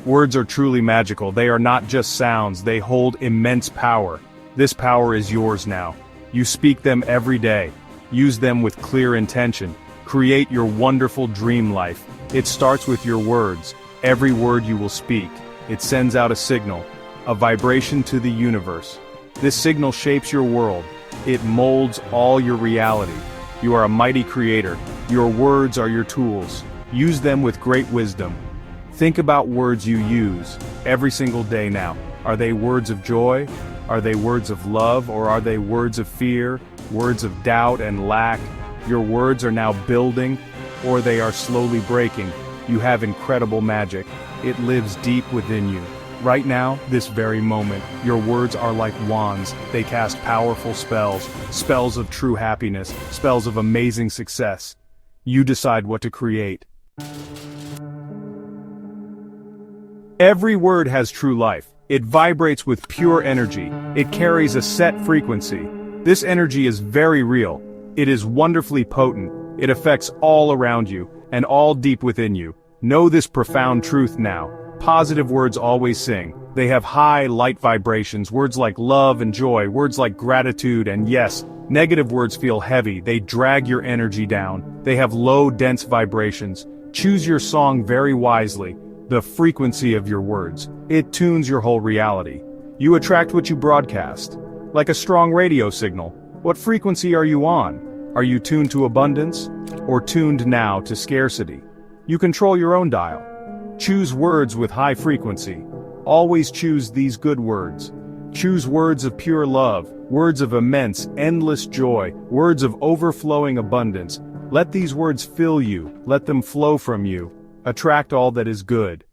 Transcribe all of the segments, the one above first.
Words are truly magical. They are not just sounds, they hold immense power. This power is yours now. You speak them every day. Use them with clear intention. Create your wonderful dream life. It starts with your words. Every word you will speak, it sends out a signal, a vibration to the universe. This signal shapes your world. It molds all your reality. You are a mighty creator. Your words are your tools. Use them with great wisdom. Think about words you use every single day now. Are they words of joy? Are they words of love? Or are they words of fear, words of doubt and lack? Your words are now building, or they are slowly breaking. You have incredible magic. It lives deep within you. Right now, this very moment, your words are like wands. They cast powerful spells, spells of true happiness, spells of amazing success. You decide what to create. Every word has true life. It vibrates with pure energy. It carries a set frequency. This energy is very real. It is wonderfully potent. It affects all around you, and all deep within you. Know this profound truth now. Positive words always sing. They have high, light vibrations, words like love and joy, words like gratitude and yes. Negative words feel heavy, they drag your energy down. They have low, dense vibrations. Choose your song very wisely. The frequency of your words. It tunes your whole reality. You attract what you broadcast. Like a strong radio signal. What frequency are you on? Are you tuned to abundance? Or tuned now to scarcity? You control your own dial. Choose words with high frequency. Always choose these good words. Choose words of pure love, words of immense, endless joy, words of overflowing abundance. Let these words fill you, let them flow from you. Attract all that is good.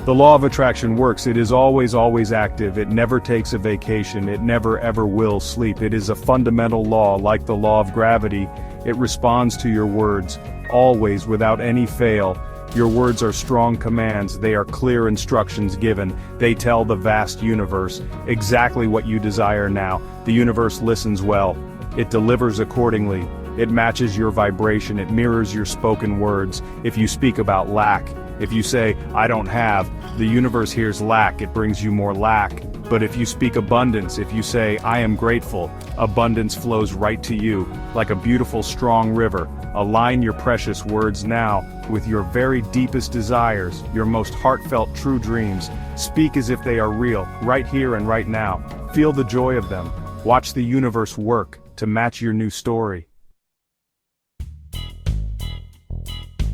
The law of attraction works. It is always active. It never takes a vacation. It never ever will sleep. It is a fundamental law, like the law of gravity. It responds to your words, always, without any fail. Your words are strong commands. They are clear instructions given. They tell the vast universe exactly what you desire now. The universe listens well. It delivers accordingly. It matches your vibration. It mirrors your spoken words. If you speak about lack, if you say, I don't have, the universe hears lack. It brings you more lack. But if you speak abundance, if you say, I am grateful, abundance flows right to you, like a beautiful strong river. Align your precious words now with your very deepest desires, your most heartfelt true dreams. Speak as if they are real, right here and right now. Feel the joy of them. Watch the universe work to match your new story.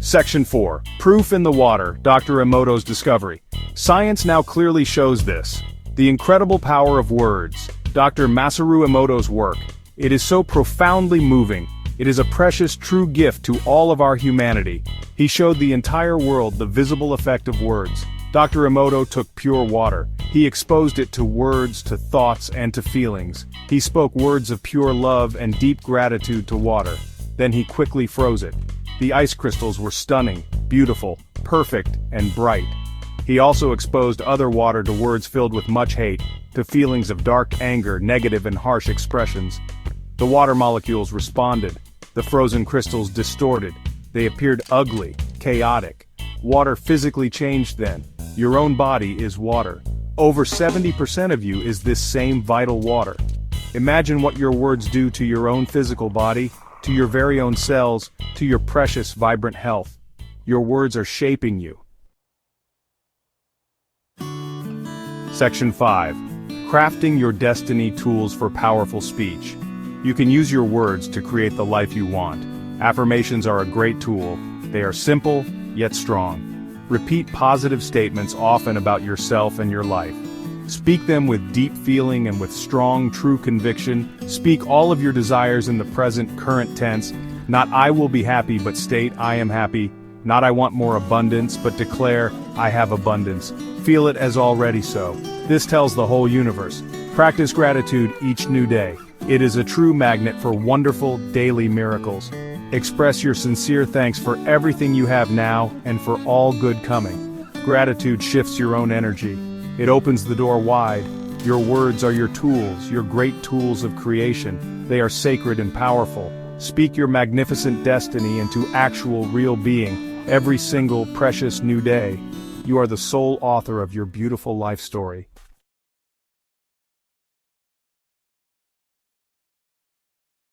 Section 4. Proof in the water, Dr. Emoto's discovery. Science now clearly shows this. The incredible power of words. Dr. Masaru Emoto's work. It is so profoundly moving. It is a precious true gift to all of our humanity. He showed the entire world the visible effect of words. Dr. Emoto took pure water. He exposed it to words, to thoughts, and to feelings. He spoke words of pure love and deep gratitude to water. Then he quickly froze it. The ice crystals were stunning, beautiful, perfect, and bright. He also exposed other water to words filled with much hate, to feelings of dark anger, negative and harsh expressions. The water molecules responded. The frozen crystals distorted. They appeared ugly, chaotic. Water physically changed then. Your own body is water. Over 70% of you is this same vital water. Imagine what your words do to your own physical body, to your very own cells, to your precious, vibrant health. Your words are shaping you. Section 5. Crafting your destiny tools for powerful speech. You can use your words to create the life you want. Affirmations are a great tool. They are simple, yet strong. Repeat positive statements often about yourself and your life. Speak them with deep feeling and with strong, true conviction. Speak all of your desires in the present, current tense. Not I will be happy, but state I am happy. Not I want more abundance, but declare I have abundance. Feel it as already so. This tells the whole universe. Practice gratitude each new day. It is a true magnet for wonderful, daily miracles. Express your sincere thanks for everything you have now and for all good coming. Gratitude shifts your own energy. It opens the door wide. Your words are your tools, your great tools of creation. They are sacred and powerful. Speak your magnificent destiny into actual real being. Every single precious new day, you are the sole author of your beautiful life story.